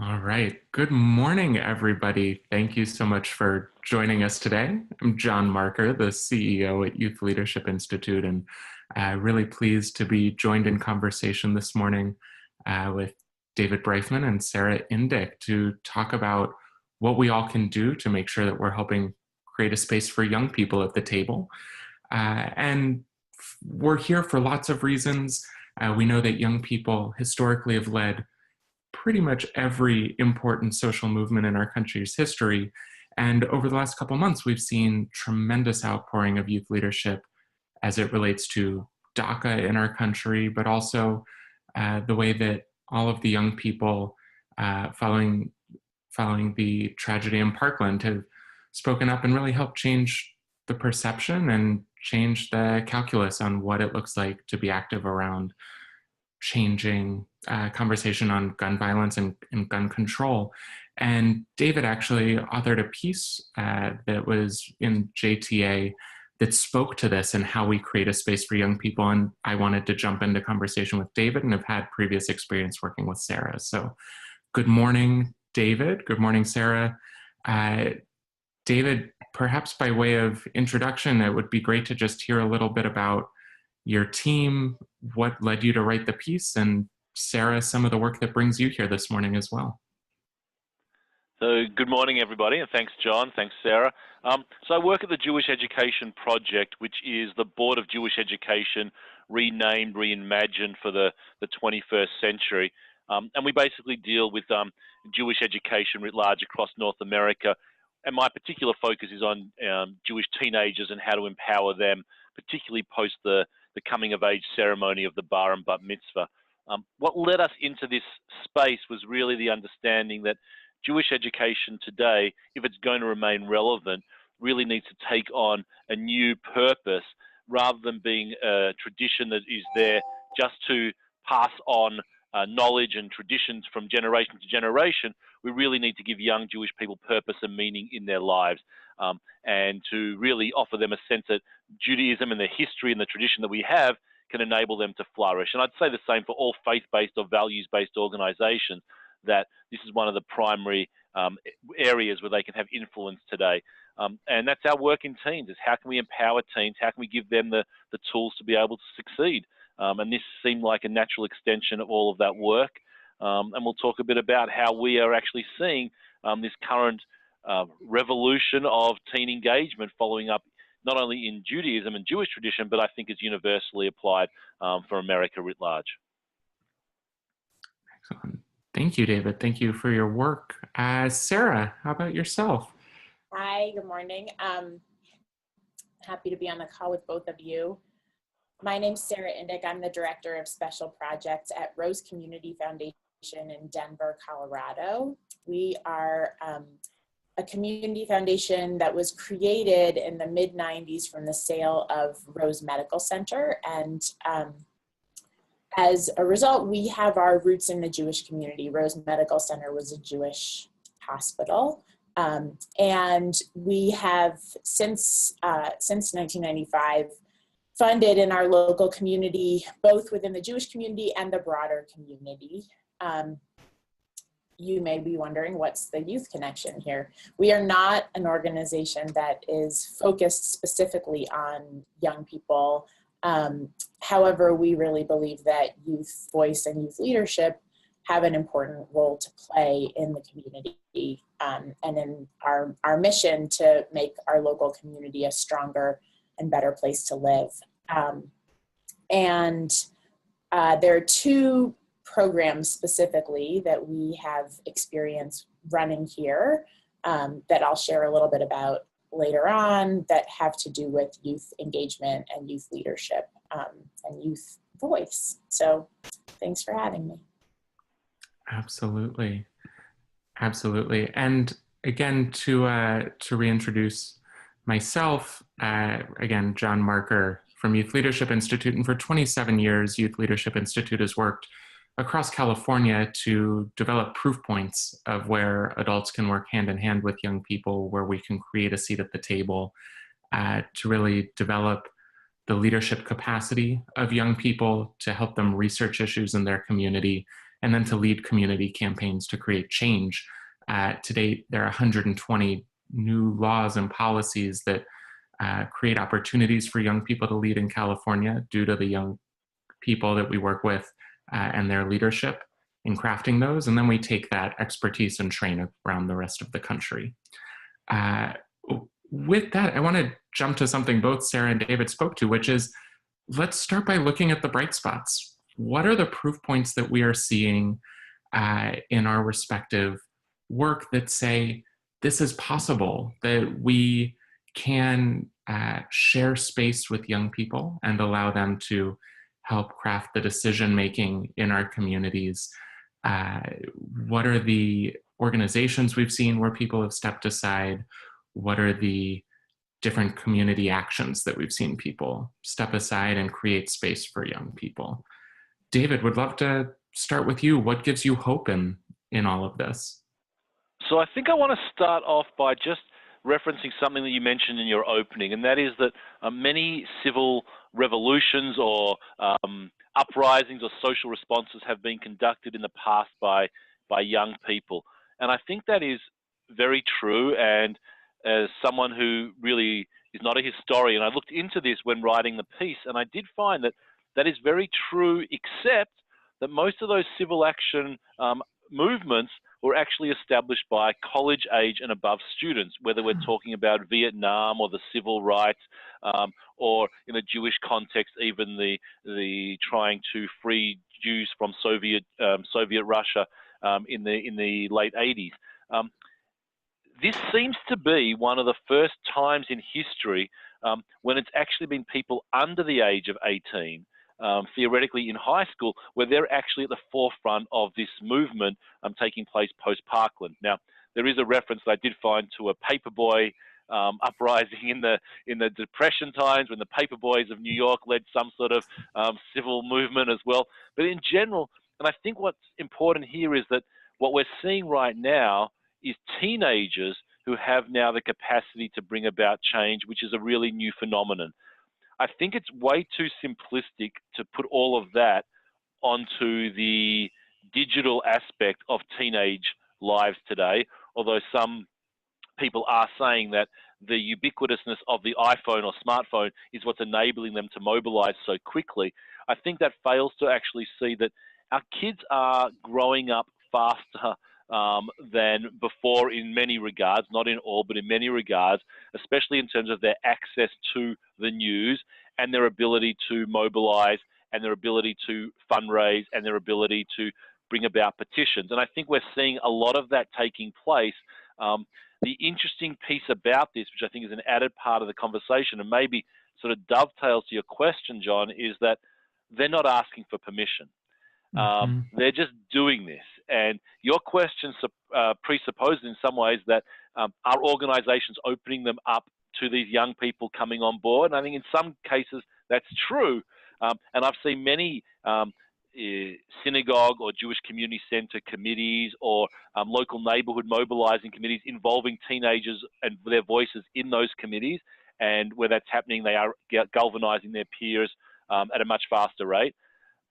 All right. Good morning, everybody. Thank you so much for joining us today. I'm John Marker, the CEO at Youth Leadership Institute, and really pleased to be joined in conversation this morning with David Bryfman and Sarah Indyk to talk about what we all can do to make sure that we're helping create a space for young people at the table. And we're here for lots of reasons. We know that young people historically have led pretty much every important social movement in our country's history. And over the last couple months, we've seen tremendous outpouring of youth leadership as it relates to DACA in our country, but also the way that all of the young people following the tragedy in Parkland have spoken up and really helped change the perception and change the calculus on what it looks like to be active around changing conversation on gun violence and gun control. And David actually authored a piece that was in JTA that spoke to this and how we create a space for young people. And I wanted to jump into conversation with David and have had previous experience working with Sarah. So good morning, David. Good morning, Sarah. David, perhaps by way of introduction, it would be great to just hear a little bit about your team, what led you to write the piece, and Sarah, some of the work that brings you here this morning as well. So good morning, everybody, and thanks, John. Thanks, Sarah. So I work at the Jewish Education Project, which is the Board of Jewish Education renamed, reimagined for the 21st century. And we basically deal with Jewish education writ large across North America. And my particular focus is on Jewish teenagers and how to empower them, particularly post the coming of age ceremony of the bar and bat mitzvah. What led us into this space was really the understanding that Jewish education today, if it's going to remain relevant, really needs to take on a new purpose rather than being a tradition that is there just to pass on knowledge and traditions from generation to generation. We really need to give young Jewish people purpose and meaning in their lives, and to really offer them a sense that Judaism and the history and the tradition that we have can enable them to flourish. And I'd say the same for all faith-based or values-based organizations, that this is one of the primary areas where they can have influence today. And that's our work in teens, is how can we empower teens? How can we give them the tools to be able to succeed? And this seemed like a natural extension of all of that work. And we'll talk a bit about how we are actually seeing this current revolution of teen engagement following up not only in Judaism and Jewish tradition, but I think is universally applied for America writ large. Excellent. Thank you, David. Thank you for your work. Sarah, how about yourself? Hi, good morning. Happy to be on the call with both of you. My name's Sarah Indyk. I'm the Director of Special Projects at Rose Community Foundation in Denver, Colorado. We are a community foundation that was created in the mid-90s from the sale of Rose Medical Center. And as a result, we have our roots in the Jewish community. Rose Medical Center was a Jewish hospital. And we have since 1995 funded in our local community, both within the Jewish community and the broader community. You may be wondering, what's the youth connection here? We are not an organization that is focused specifically on young people. However, we really believe that youth voice and youth leadership have an important role to play in the community, and in our mission to make our local community a stronger and better place to live. There are two programs specifically that we have experience running here that I'll share a little bit about later on, that have to do with youth engagement and youth leadership and youth voice. So thanks for having me. Absolutely. Absolutely. And again, to reintroduce myself, again, John Marker from Youth Leadership Institute. And for 27 years, Youth Leadership Institute has worked across California to develop proof points of where adults can work hand in hand with young people, where we can create a seat at the table to really develop the leadership capacity of young people, to help them research issues in their community, and then to lead community campaigns to create change. To date, there are 120 new laws and policies that create opportunities for young people to lead in California due to the young people that we work with and their leadership in crafting those. And then we take that expertise and train it around the rest of the country. With that, I want to jump to something both Sarah and David spoke to, which is, let's start by looking at the bright spots. What are the proof points that we are seeing in our respective work that say this is possible, that we can share space with young people and allow them to help craft the decision-making in our communities? What are the organizations we've seen where people have stepped aside? What are the different community actions that we've seen people step aside and create space for young people? David, would love to start with you. What gives you hope in all of this? So I think I want to start off by just referencing something that you mentioned in your opening, and that is that many civil revolutions or uprisings or social responses have been conducted in the past by young people. And I think that is very true. And as someone who really is not a historian, I looked into this when writing the piece, and I did find that that is very true, except that most of those civil action movements were actually established by college age and above students, whether we're talking about Vietnam or the civil rights, or in a Jewish context, even the trying to free Jews from Soviet Russia in the late 80s. This seems to be one of the first times in history when it's actually been people under the age of 18, theoretically in high school, where they're actually at the forefront of this movement taking place post-Parkland. Now, there is a reference that I did find to a paperboy uprising in the Depression times, when the paperboys of New York led some sort of civil movement as well. But in general, and I think what's important here is that what we're seeing right now is teenagers who have now the capacity to bring about change, which is a really new phenomenon. I think it's way too simplistic to put all of that onto the digital aspect of teenage lives today, although some people are saying that the ubiquitousness of the iPhone or smartphone is what's enabling them to mobilize so quickly. I think that fails to actually see that our kids are growing up faster than before in many regards, not in all, but in many regards, especially in terms of their access to the news and their ability to mobilize and their ability to fundraise and their ability to bring about petitions. And I think we're seeing a lot of that taking place. The interesting piece about this, which I think is an added part of the conversation and maybe sort of dovetails to your question, John, is that they're not asking for permission. They're just doing this. And your question presupposes in some ways that are organizations opening them up to these young people coming on board? And I think in some cases that's true. And I've seen many synagogue or Jewish community center committees or local neighborhood mobilizing committees involving teenagers and their voices in those committees. And where that's happening, they are galvanizing their peers at a much faster rate.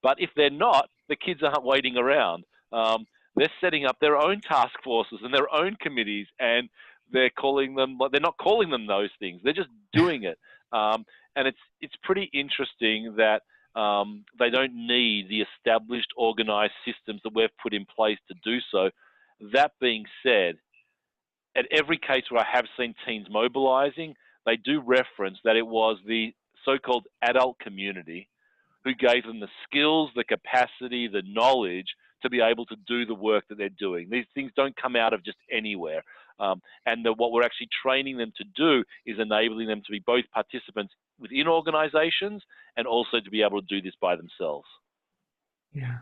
But if they're not, the kids aren't waiting around. They're setting up their own task forces and their own committees, and they're not calling them those things. They're just doing it. And it's pretty interesting that they don't need the established organized systems that we've put in place to do so. That being said, at every case where I have seen teens mobilizing, they do reference that it was the so-called adult community who gave them the skills, the capacity, the knowledge to be able to do the work that they're doing. These things don't come out of just anywhere. And what we're actually training them to do is enabling them to be both participants within organizations and also to be able to do this by themselves. Yeah,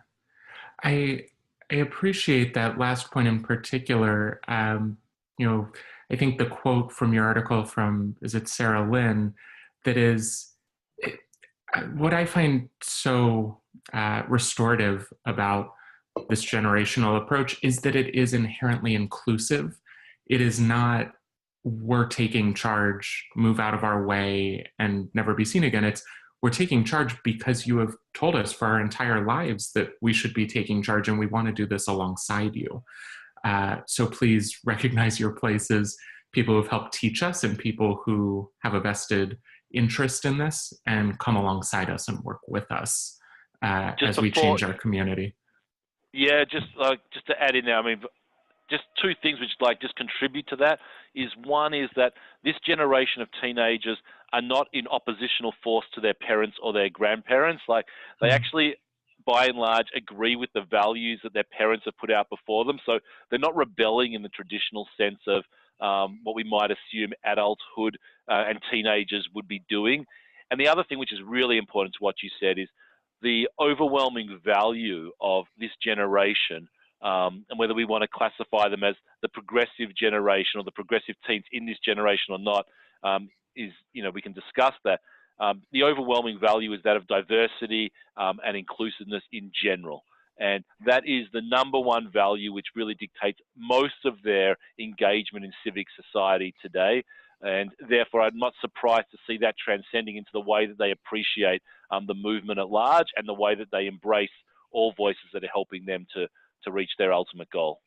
I appreciate that last point in particular. I think the quote from your article from, is it Sarah Lynn, that is, what I find so restorative about this generational approach is that it is inherently inclusive. It is not, we're taking charge, move out of our way, and never be seen again. It's, we're taking charge because you have told us for our entire lives that we should be taking charge, and we want to do this alongside you. So please recognize your place as people who have helped teach us and people who have a vested interest in this, and come alongside us and work with us as we change our community. Yeah, just to add in there, I mean, just two things which just contribute to that is, one is that this generation of teenagers are not in oppositional force to their parents or their grandparents. Like, they actually, by and large, agree with the values that their parents have put out before them. So they're not rebelling in the traditional sense of what we might assume adulthood and teenagers would be doing. And the other thing which is really important to what you said is the overwhelming value of this generation, and whether we want to classify them as the progressive generation or the progressive teens in this generation or not, is, we can discuss that. The overwhelming value is that of diversity and inclusiveness in general. And that is the number one value which really dictates most of their engagement in civic society today. And therefore, I'm not surprised to see that transcending into the way that they appreciate the movement at large, and the way that they embrace all voices that are helping them to reach their ultimate goal.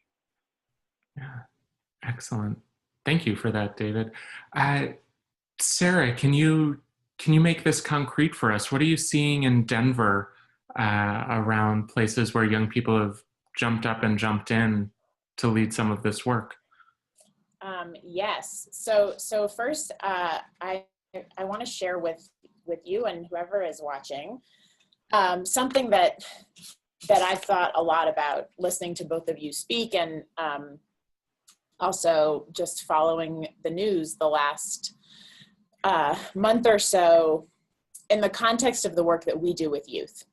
Yeah, excellent. Thank you for that, David. Sarah, can you make this concrete for us? What are you seeing in Denver around places where young people have jumped up and jumped in to lead some of this work? Yes. So first, I want to share with you and whoever is watching something that I've thought a lot about listening to both of you speak, and also just following the news the last month or so in the context of the work that we do with youth.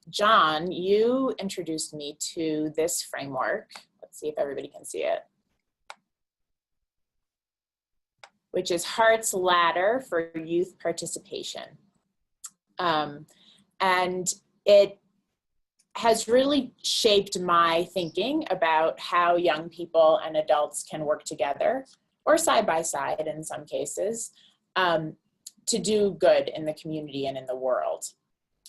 John, you introduced me to this framework. Let's see if everybody can see it, which is Hart's Ladder for Youth Participation. And it has really shaped my thinking about how young people and adults can work together, or side by side in some cases, to do good in the community and in the world.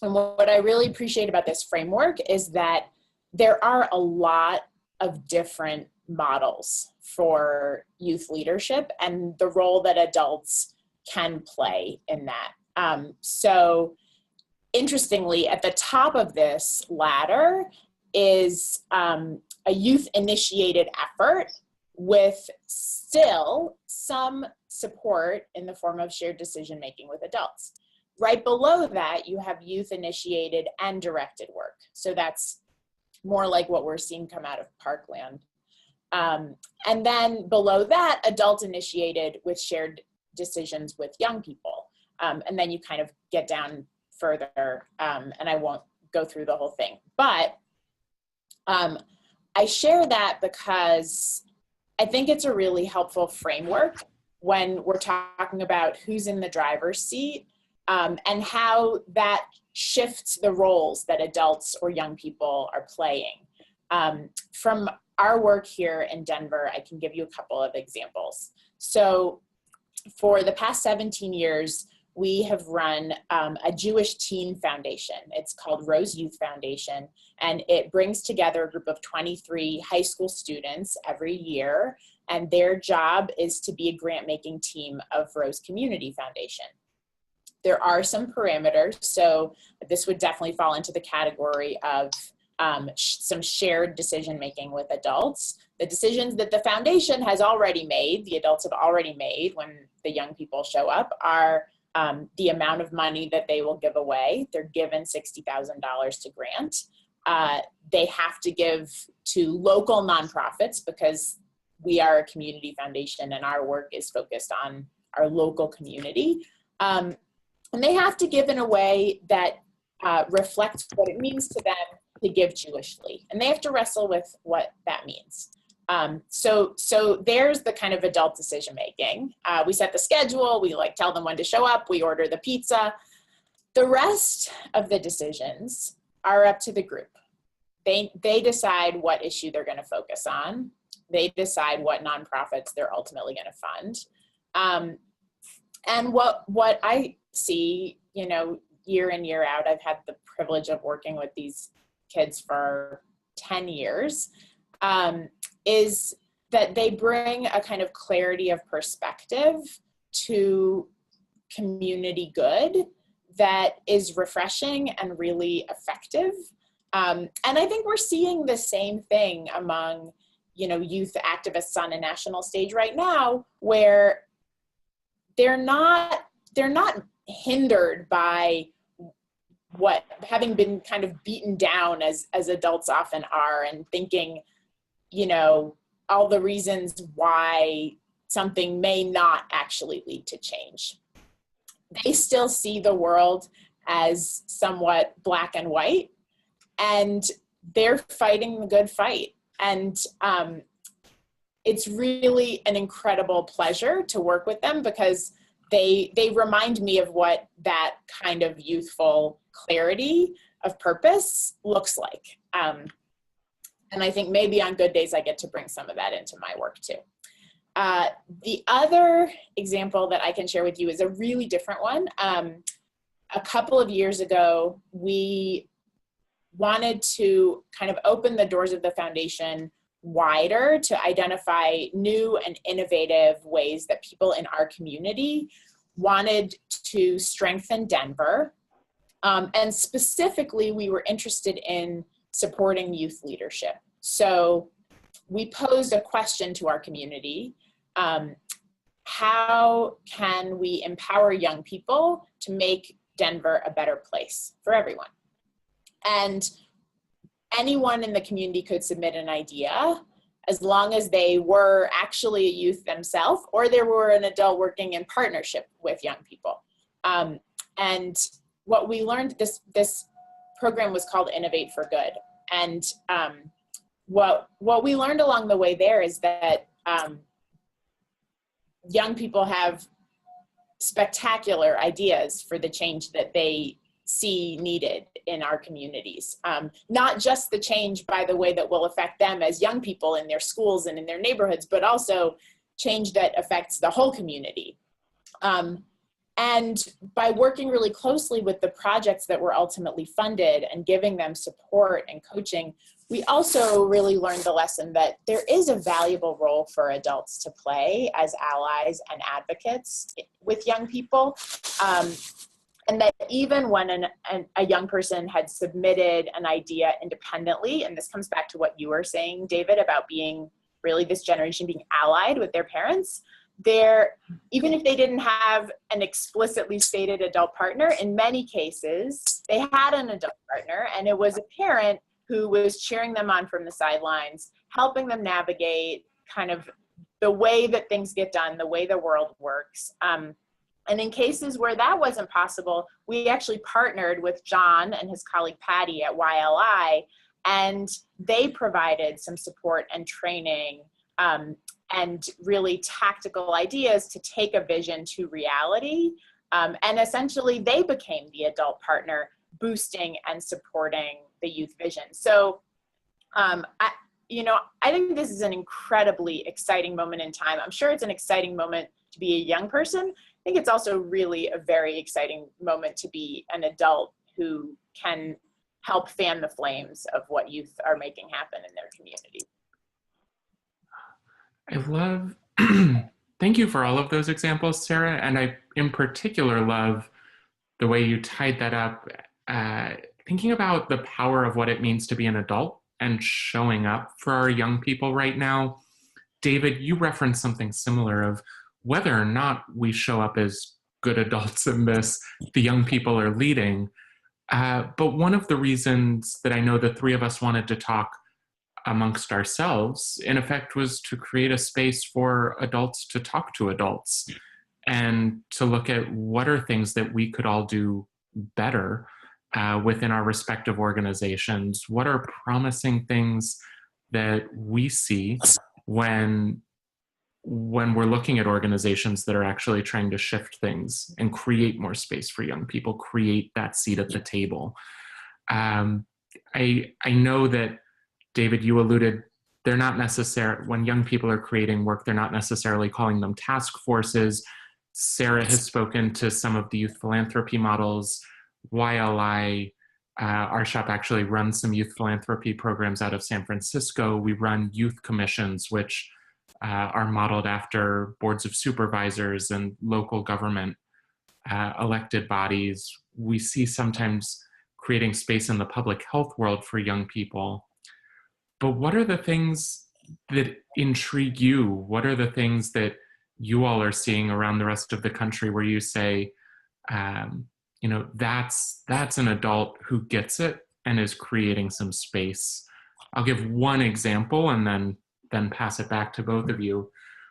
And what I really appreciate about this framework is that there are a lot of different models for youth leadership and the role that adults can play in that. So interestingly, at the top of this ladder is a youth-initiated effort with still some support in the form of shared decision-making with adults. Right below that, you have youth-initiated and directed work. So that's more like what we're seeing come out of Parkland. And then below that, adult-initiated with shared decisions with young people. And then you kind of get down further, and I won't go through the whole thing. But I share that because I think it's a really helpful framework when we're talking about who's in the driver's seat, and how that shifts the roles that adults or young people are playing. From our work here in Denver, I can give you a couple of examples. So for the past 17 years, we have run a Jewish teen foundation. It's called Rose Youth Foundation, and it brings together a group of 23 high school students every year, and their job is to be a grant-making team of Rose Community Foundation. There are some parameters, so this would definitely fall into the category of some shared decision-making with adults. The decisions that the foundation has already made, the adults have already made when the young people show up, are the amount of money that they will give away. They're given $60,000 to grant. They have to give to local nonprofits because we are a community foundation and our work is focused on our local community. And they have to give in a way that reflects what it means to them to give Jewishly. And they have to wrestle with what that means. So there's the kind of adult decision making. We set the schedule, we tell them when to show up, we order the pizza. The rest of the decisions are up to the group. They decide what issue they're going to focus on. They decide what nonprofits they're ultimately going to fund. And what I see, year in, year out, I've had the privilege of working with these kids for 10 years, is that they bring a kind of clarity of perspective to community good that is refreshing and really effective. And I think we're seeing the same thing among, youth activists on a national stage right now, where they're not hindered by what having been kind of beaten down as adults often are, and thinking, all the reasons why something may not actually lead to change. They still see the world as somewhat black and white, and they're fighting the good fight. And it's really an incredible pleasure to work with them, because they remind me of what that kind of youthful clarity of purpose looks like. And I think maybe on good days I get to bring some of that into my work too. The other example that I can share with you is a really different one. A couple of years ago, we wanted to kind of open the doors of the foundation wider to identify new and innovative ways that people in our community wanted to strengthen Denver. And specifically, we were interested in supporting youth leadership. So we posed a question to our community. How can we empower young people to make Denver a better place for everyone? And anyone in the community could submit an idea, as long as they were actually a youth themselves, or they were an adult working in partnership with young people. And what we learned, this program was called Innovate for Good. And what we learned along the way there is that young people have spectacular ideas for the change that they see needed in our communities. Not just the change, by the way, that will affect them as young people in their schools and in their neighborhoods, but also change that affects the whole community. And by working really closely with the projects that were ultimately funded and giving them support and coaching, we also really learned the lesson that there is a valuable role for adults to play as allies and advocates with young people. And that even when a young person had submitted an idea independently, and this comes back to what you were saying, David, about being really this generation being allied with their parents, even if they didn't have an explicitly stated adult partner, in many cases, they had an adult partner, and it was a parent who was cheering them on from the sidelines, helping them navigate kind of the way that things get done, the way the world works. And in cases where that wasn't possible, we actually partnered with John and his colleague Patty at YLI, and they provided some support and training and really tactical ideas to take a vision to reality. And essentially, they became the adult partner, boosting and supporting the youth vision. So, I think this is an incredibly exciting moment in time. I'm sure it's an exciting moment to be a young person. I think it's also really a very exciting moment to be an adult who can help fan the flames of what youth are making happen in their community. I love, thank you for all of those examples, Sarah. And I, in particular, love the way you tied that up, thinking about the power of what it means to be an adult and showing up for our young people right now. David, you referenced something similar of whether or not we show up as good adults in this, the young people are leading. But one of the reasons that I know the three of us wanted to talk amongst ourselves, in effect, was to create a space for adults to talk to adults and to look at what are things that we could all do better within our respective organizations. What are promising things that we see when we're looking at organizations that are actually trying to shift things and create more space for young people, create that seat at the table. I know that, David, you alluded, they're not necessarily, when young people are creating work, they're not necessarily calling them task forces. Sarah has spoken to some of the youth philanthropy models while our shop actually runs some youth philanthropy programs out of San Francisco, we run youth commissions, which are modeled after boards of supervisors and local government elected bodies. We see sometimes creating space in the public health world for young people. But what are the things that intrigue you? What are the things that you all are seeing around the rest of the country where you say, you know, that's an adult who gets it and is creating some space? I'll give one example and then pass it back to both of you.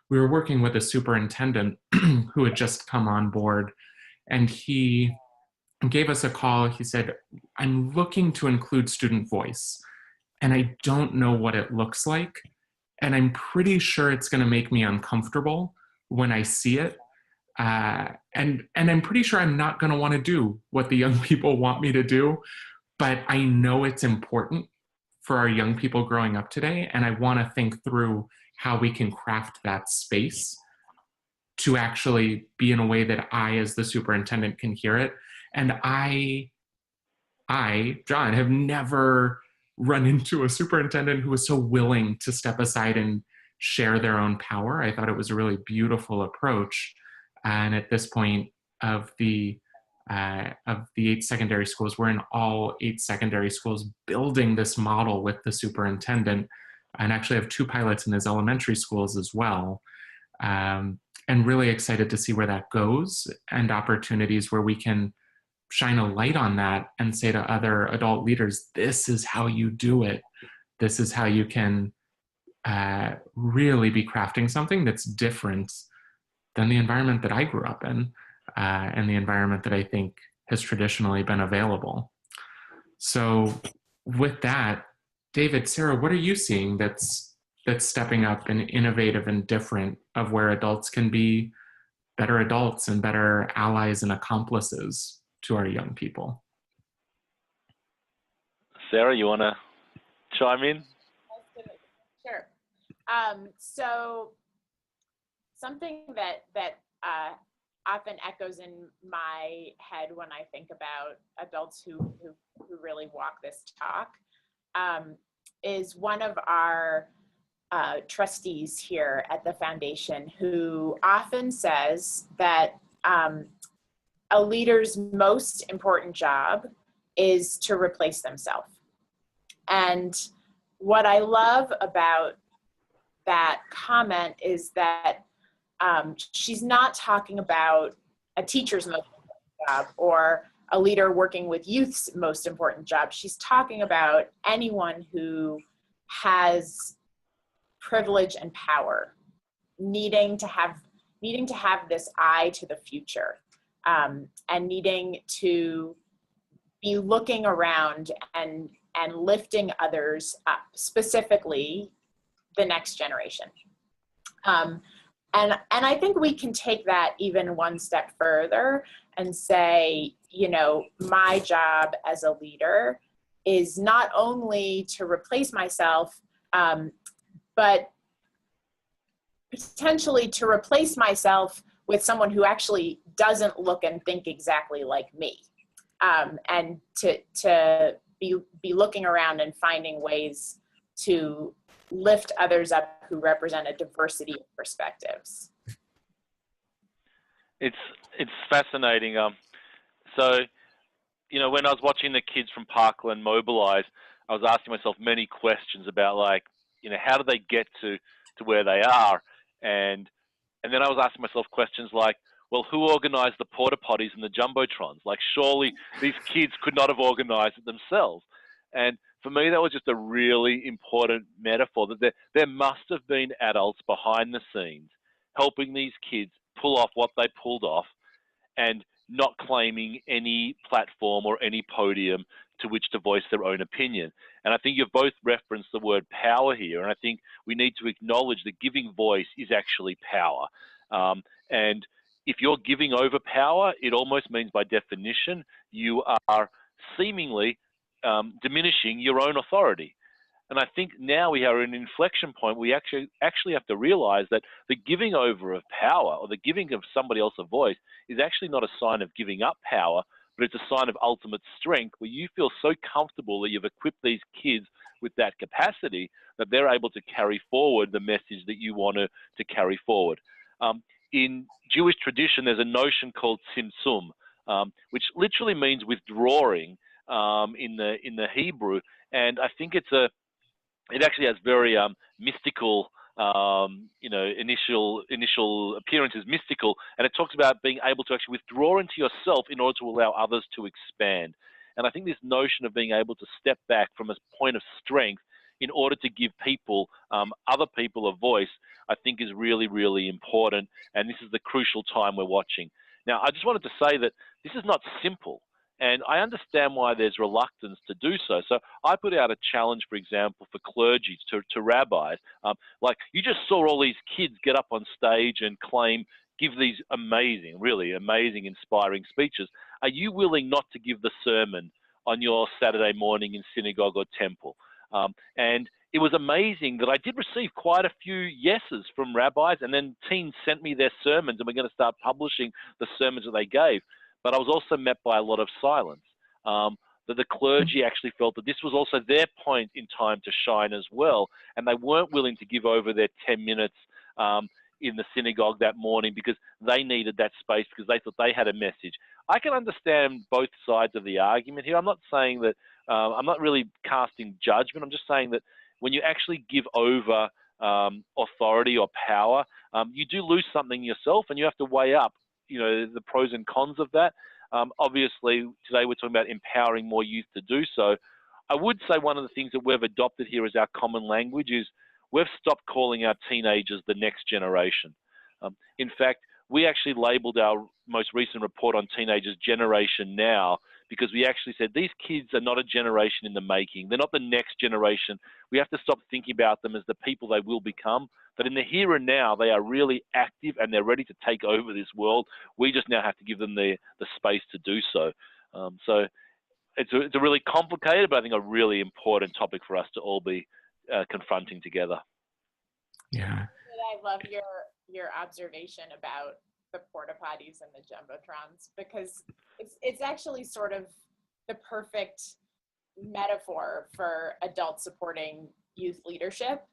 We were working with a superintendent who had just come on board, and he gave us a call. He said, I'm looking to include student voice, and I don't know what it looks like. And I'm pretty sure it's going to make me uncomfortable when I see it. And I'm pretty sure I'm not going to want to do what the young people want me to do, but I know it's important for our young people growing up today. And I want to think through how we can craft that space to actually be in a way that I, as the superintendent, can hear it. And I, John, have never run into a superintendent who was so willing to step aside and share their own power. I thought it was a really beautiful approach. And at this point of the 8 secondary schools, we're in all 8 secondary schools building this model with the superintendent, and actually have 2 pilots in his elementary schools as well. And really excited to see where that goes, and opportunities where we can shine a light on that and say to other adult leaders, this is how you do it. This is how you can really be crafting something that's different than the environment that I grew up in, and the environment that I think has traditionally been available. So with that, David, Sarah, what are you seeing that's stepping up and innovative and different, of where adults can be better adults and better allies and accomplices to our young people? Sarah, you want to chime in? Sure. So something that often echoes in my head when I think about adults who really walk this talk is one of our trustees here at the foundation, who often says that a leader's most important job is to replace themselves. And what I love about that comment is that she's not talking about a teacher's most important job or a leader working with youth's most important job. She's talking about anyone who has privilege and power, needing to have this eye to the future, and needing to be looking around and lifting others up, specifically the next generation. And I think we can take that even one step further and say, you know, my job as a leader is not only to replace myself, but potentially to replace myself with someone who actually doesn't look and think exactly like me, and to be looking around and finding ways to lift others up who represent a diversity of perspectives. It's fascinating. So, you know, when I was watching the kids from Parkland mobilize, I was asking myself many questions about, like, you know, how do they get to where they are? And then I was asking myself questions like, well, who organized the porta potties and the jumbotrons? Like, surely these kids could not have organized it themselves. And for me, that was just a really important metaphor, that there must have been adults behind the scenes helping these kids pull off what they pulled off, and not claiming any platform or any podium to which to voice their own opinion. And I think you've both referenced the word power here, and I think we need to acknowledge that giving voice is actually power. And if you're giving over power, it almost means by definition you are seemingly diminishing your own authority. And I think now we are at an inflection point. We actually have to realize that the giving over of power, or the giving of somebody else a voice, is actually not a sign of giving up power, but but it's a sign of ultimate strength where you feel so comfortable that you've equipped these kids with that capacity that they're able to carry forward the message that you want to carry forward. In Jewish tradition, there's a notion called Tzimtzum, which literally means withdrawing in the Hebrew, and I think it actually has very mystical, initial appearance is mystical, and it talks about being able to actually withdraw into yourself in order to allow others to expand. And I think this notion of being able to step back from a point of strength in order to give people, other people, a voice, I think is really, really important. And this is the crucial time we're watching. Now, I just wanted to say that this is not simple. And I understand why there's reluctance to do so. So I put out a challenge, for example, for clergy, to rabbis. Like, you just saw all these kids get up on stage and give these amazing, really amazing, inspiring speeches. Are you willing not to give the sermon on your Saturday morning in synagogue or temple? And it was amazing that I did receive quite a few yeses from rabbis, and then teens sent me their sermons, and we're going to start publishing the sermons that they gave. But I was also met by a lot of silence, that the clergy actually felt that this was also their point in time to shine as well, and they weren't willing to give over their 10 minutes in the synagogue that morning because they needed that space, because they thought they had a message. I can understand both sides of the argument here. I'm not saying that, I'm not really casting judgment. I'm just saying that when you actually give over authority or power, you do lose something yourself, and you have to weigh up the pros and cons of that. Obviously, today we're talking about empowering more youth to do so. I would say one of the things that we've adopted here as our common language is we've stopped calling our teenagers the next generation. In fact, we actually labeled our most recent report on teenagers Generation Now, because we actually said these kids are not a generation in the making. They're not the next generation. We have to stop thinking about them as the people they will become. But in the here and now, they are really active and they're ready to take over this world. We just now have to give them the space to do so. So it's a really complicated, but I think a really important topic for us to all be confronting together. Yeah. I love your observation about the porta potties and the jumbotrons, because it's actually sort of the perfect metaphor for adults supporting youth leadership.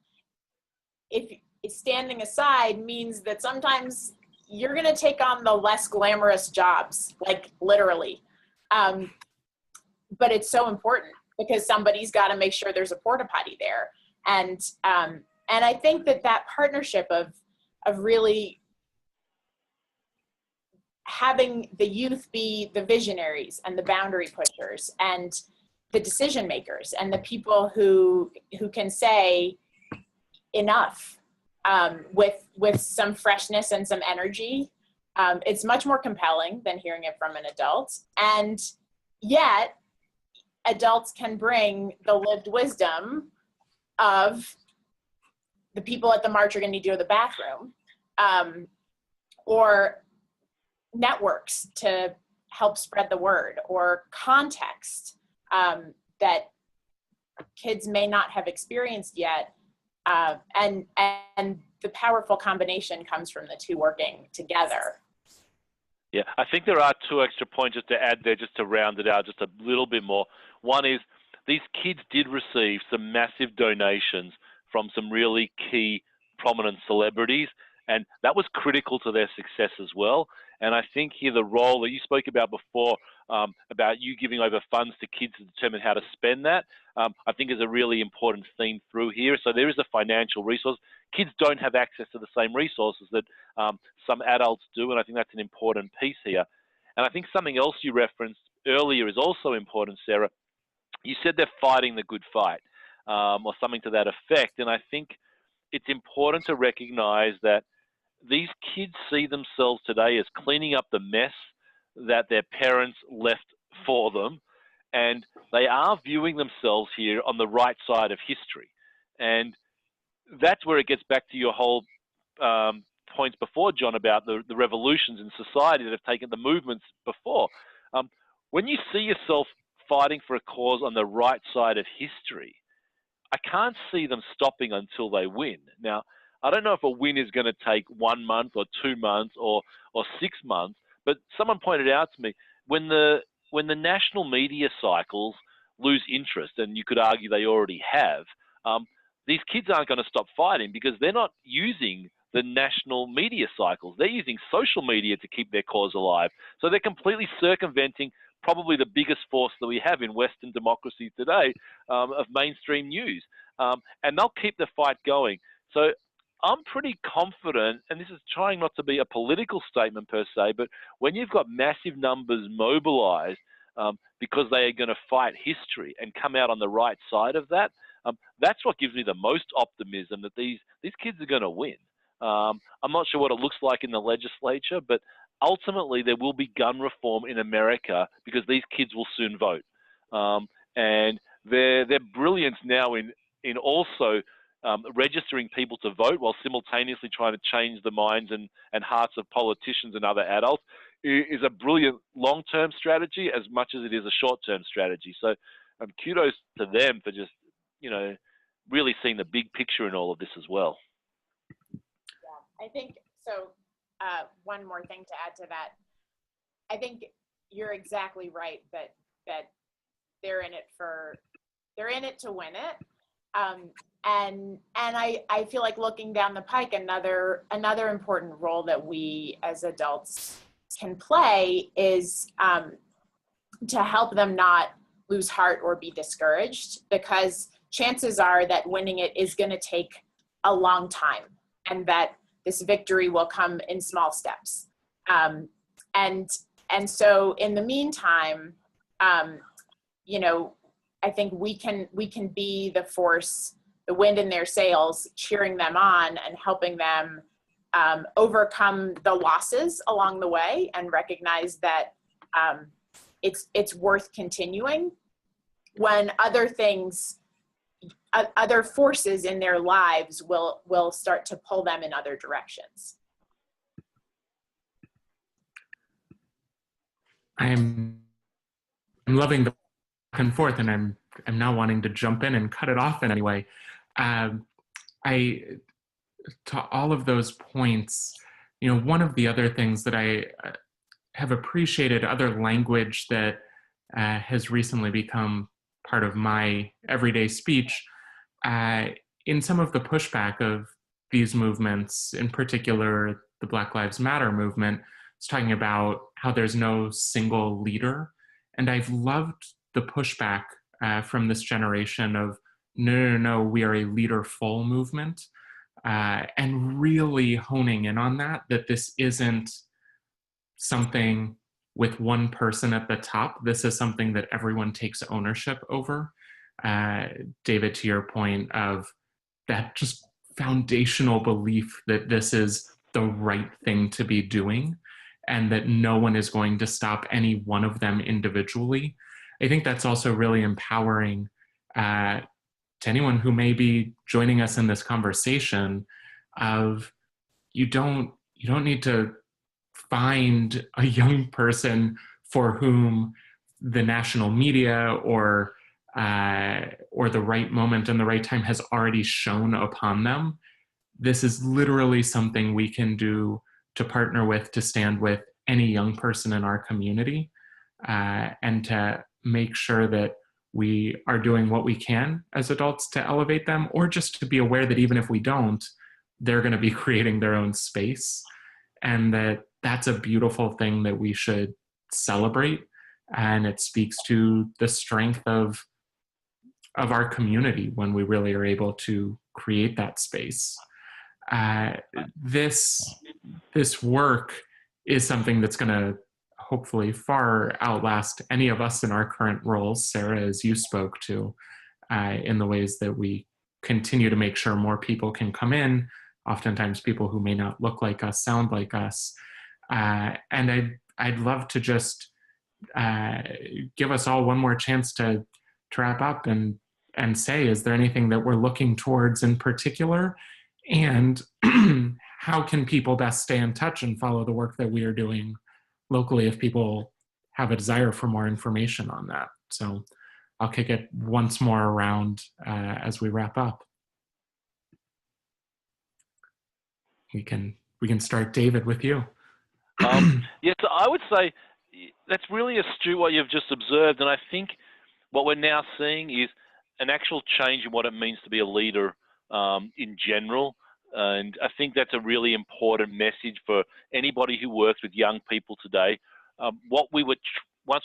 If standing aside means that sometimes you're going to take on the less glamorous jobs, like literally, but it's so important because somebody's got to make sure there's a porta potty there, and I think that partnership of really having the youth be the visionaries and the boundary pushers and the decision makers and the people who can say enough with some freshness and some energy, it's much more compelling than hearing it from an adult. And yet adults can bring the lived wisdom of the people at the march are going to need to go to the bathroom, or networks to help spread the word, or context that kids may not have experienced yet. And the powerful combination comes from the two working together. Yeah, I think there are two extra points just to add there, just to round it out just a little bit more. One is these kids did receive some massive donations from some really key prominent celebrities, and that was critical to their success as well. And I think here the role that you spoke about before, about you giving over funds to kids to determine how to spend that, I think is a really important theme through here. So there is a financial resource. Kids don't have access to the same resources that some adults do, and I think that's an important piece here. And I think something else you referenced earlier is also important, Sarah. You said they're fighting the good fight, or something to that effect. And I think it's important to recognize that these kids see themselves today as cleaning up the mess that their parents left for them, and they are viewing themselves here on the right side of history. And that's where it gets back to your whole points before, John, about the revolutions in society that have taken the movements before. When you see yourself fighting for a cause on the right side of history, I can't see them stopping until they win. Now, I don't know if a win is going to take 1 month or 2 months or 6 months, but someone pointed out to me, when the when the national media cycles lose interest, and you could argue they already have, these kids aren't going to stop fighting because they're not using the national media cycles. They're using social media to keep their cause alive. So they're completely circumventing probably the biggest force that we have in Western democracy today, of mainstream news. And they'll keep the fight going. So I'm pretty confident, and this is trying not to be a political statement per se, but when you've got massive numbers mobilized because they are going to fight history and come out on the right side of that, that's what gives me the most optimism that these kids are going to win. I'm not sure what it looks like in the legislature, but ultimately there will be gun reform in America because these kids will soon vote. And their brilliance now in also registering people to vote while simultaneously trying to change the minds and hearts of politicians and other adults is a brilliant long-term strategy as much as it is a short-term strategy. So kudos to them for just, really seeing the big picture in all of this as well. Yeah, I think so. One more thing to add to that. I think you're exactly right that they're in it to win it. And I feel like looking down the pike, another important role that we as adults can play is to help them not lose heart or be discouraged, because chances are that winning it is going to take a long time, and that this victory will come in small steps. And so in the meantime, I think we can be the force, the wind in their sails, cheering them on and helping them overcome the losses along the way, and recognize that it's worth continuing when other things, other forces in their lives will start to pull them in other directions. I'm loving the back and forth, and I'm now wanting to jump in and cut it off in any way. To all of those points, one of the other things that I have appreciated, other language that has recently become part of my everyday speech, in some of the pushback of these movements, in particular the Black Lives Matter movement, is talking about how there's no single leader. And I've loved the pushback from this generation of, no, we are a leaderful movement, and really honing in on that this isn't something with one person at the top. This is something that everyone takes ownership over. David, to your point of that just foundational belief that this is the right thing to be doing and that no one is going to stop any one of them individually. I think that's also really empowering to anyone who may be joining us in this conversation of you don't need to find a young person for whom the national media or the right moment and the right time has already shown upon them. This is literally something we can do to partner with, to stand with any young person in our community, and to make sure that we are doing what we can as adults to elevate them, or just to be aware that even if we don't, they're going to be creating their own space, and that's a beautiful thing that we should celebrate. And it speaks to the strength of our community when we really are able to create that space. This work is something that's going to hopefully far outlast any of us in our current roles, Sarah, as you spoke to, in the ways that we continue to make sure more people can come in, oftentimes people who may not look like us, sound like us. And I'd love to just give us all one more chance to wrap up and say, is there anything that we're looking towards in particular? And how can people best stay in touch and follow the work that we are doing locally if people have a desire for more information on that? So I'll kick it once more around as we wrap up. We can start, David, with you. Yes, I would say, that's really astute what you've just observed, and I think what we're now seeing is an actual change in what it means to be a leader in general. And I think that's a really important message for anybody who works with young people today. What we would once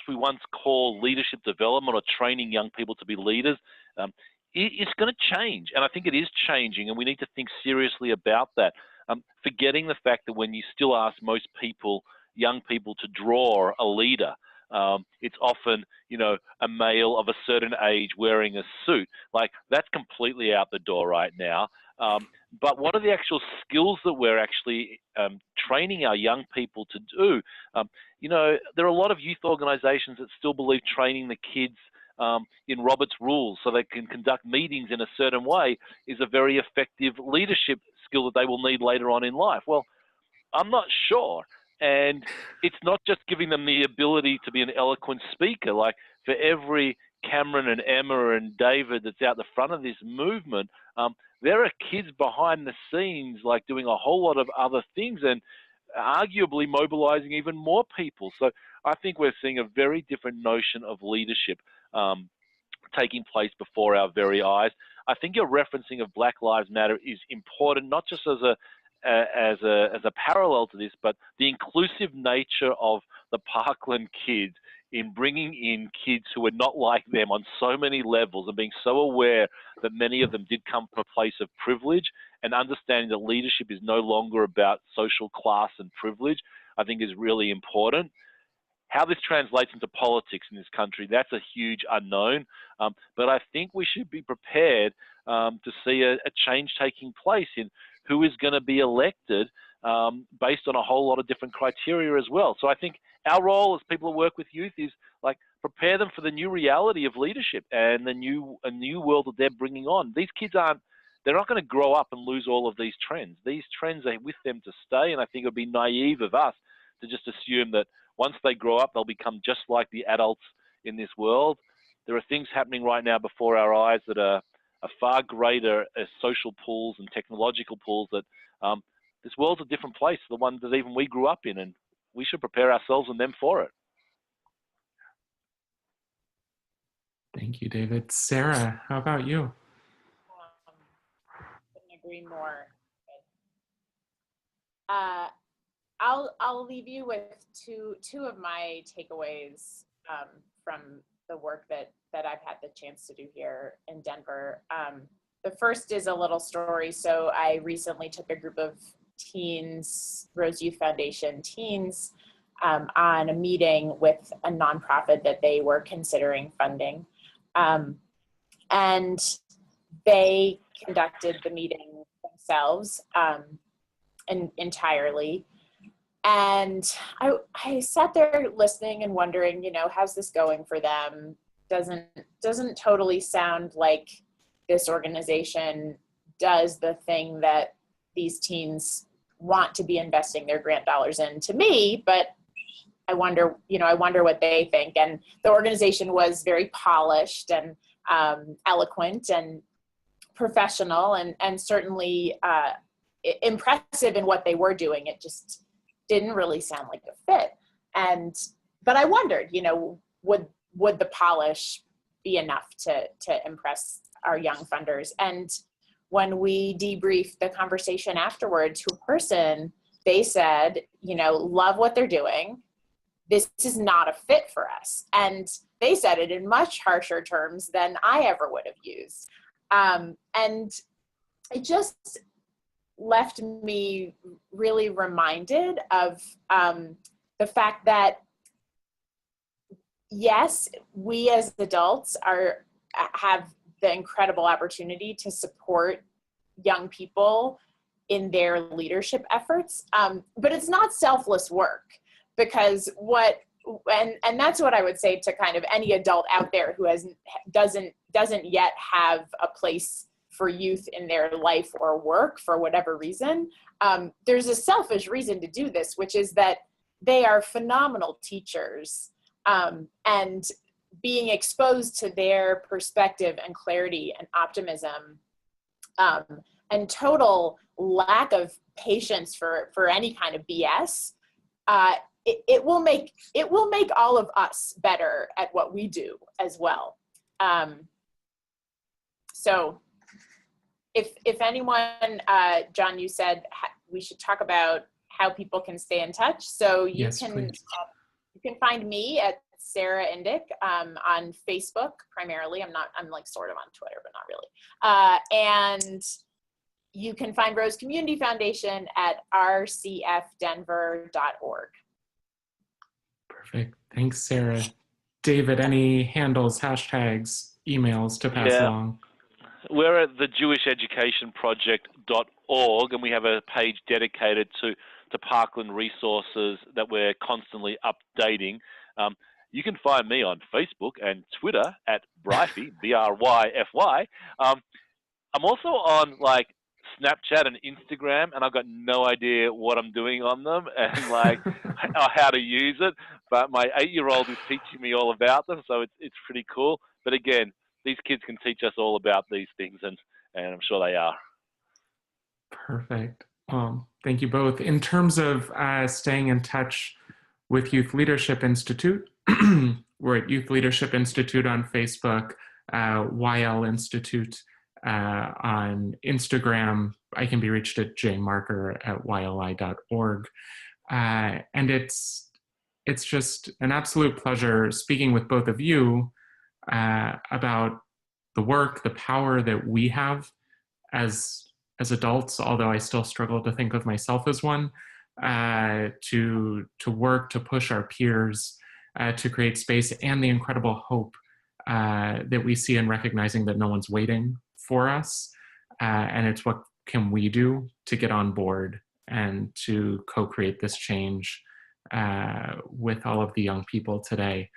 call leadership development or training young people to be leaders, it's going to change. And I think it is changing, and we need to think seriously about that. Forgetting the fact that when you still ask most people, young people, to draw a leader, it's often, a male of a certain age wearing a suit. Like, that's completely out the door right now. But what are the actual skills that we're actually training our young people to do? There are a lot of youth organizations that still believe training the kids in Robert's rules so they can conduct meetings in a certain way is a very effective leadership skill that they will need later on in life. Well, I'm not sure. And it's not just giving them the ability to be an eloquent speaker. Like, for every Cameron and Emma and David that's out the front of this movement, there are kids behind the scenes, like, doing a whole lot of other things and arguably mobilizing even more people. So I think we're seeing a very different notion of leadership taking place before our very eyes. I think your referencing of Black Lives Matter is important, not just as a parallel to this, but the inclusive nature of the Parkland kids in bringing in kids who are not like them on so many levels, and being so aware that many of them did come from a place of privilege, and understanding that leadership is no longer about social class and privilege, I think is really important. How this translates into politics in this country, that's a huge unknown. But I think we should be prepared to see a change taking place in who is going to be elected based on a whole lot of different criteria as well. So I think our role as people who work with youth is, like, prepare them for the new reality of leadership and a new world that they're bringing on. These kids they're not going to grow up and lose all of these trends. These trends are with them to stay, and I think it would be naive of us to just assume that once they grow up, they'll become just like the adults in this world. There are things happening right now before our eyes that are far greater as social pools and technological pools, that this world's a different place, the one that even we grew up in, and we should prepare ourselves and them for it. Thank you, David. Sarah, how about you? Couldn't agree more. I'll leave you with two of my takeaways from the work that I've had the chance to do here in Denver. The first is a little story. So I recently took a group of teens, Rose Youth Foundation teens, on a meeting with a nonprofit that they were considering funding. And they conducted the meeting themselves entirely. And I sat there listening and wondering, how's this going for them? Doesn't totally sound like this organization does the thing that these teens want to be investing their grant dollars in, to me, but I wonder what they think. And the organization was very polished and eloquent and professional and certainly impressive in what they were doing. It just didn't really sound like a fit. But I wondered, would the polish be enough to impress our young funders? And when we debriefed the conversation afterward to a person, they said, love what they're doing. This is not a fit for us. And they said it in much harsher terms than I ever would have used. And it just left me really reminded of the fact that, yes, we as adults have the incredible opportunity to support young people in their leadership efforts, but it's not selfless work, because and that's what I would say to kind of any adult out there who doesn't yet have a place for youth in their life or work for whatever reason. There's a selfish reason to do this, which is that they are phenomenal teachers, and being exposed to their perspective and clarity and optimism, and total lack of patience for any kind of BS, it will make all of us better at what we do as well. So if anyone, John, you said we should talk about how people can stay in touch. So you can find me at Sarah Indyk on Facebook primarily. I'm like sort of on Twitter, but not really. And you can find Rose Community Foundation at rcfdenver.org. Perfect. Thanks, Sarah. David, any handles, hashtags, emails to pass along? We're at the JewishEducationProject.org, and we have a page dedicated to Parkland resources that we're constantly updating. You can find me on Facebook and Twitter at Bryfy, B-R-Y-F-Y. I'm also on like Snapchat and Instagram, and I've got no idea what I'm doing on them and like how to use it. But my 8-year-old is teaching me all about them, so it's pretty cool. But again, these kids can teach us all about these things, and I'm sure they are. Perfect. Thank you both. In terms of staying in touch with Youth Leadership Institute, we're at Youth Leadership Institute on Facebook, YL Institute on Instagram. I can be reached at jmarker@yli.org. And it's just an absolute pleasure speaking with both of you about the work, the power that we have as adults, although I still struggle to think of myself as one, to work, to push our peers, to create space, and the incredible hope that we see in recognizing that no one's waiting for us. And it's what can we do to get on board and to co-create this change with all of the young people today.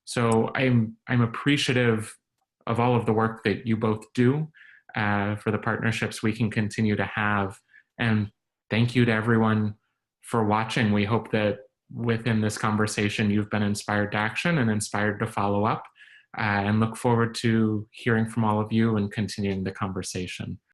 So I'm appreciative of all of the work that you both do, for the partnerships we can continue to have. And thank you to everyone for watching. We hope that within this conversation, you've been inspired to action and inspired to follow up, and look forward to hearing from all of you and continuing the conversation.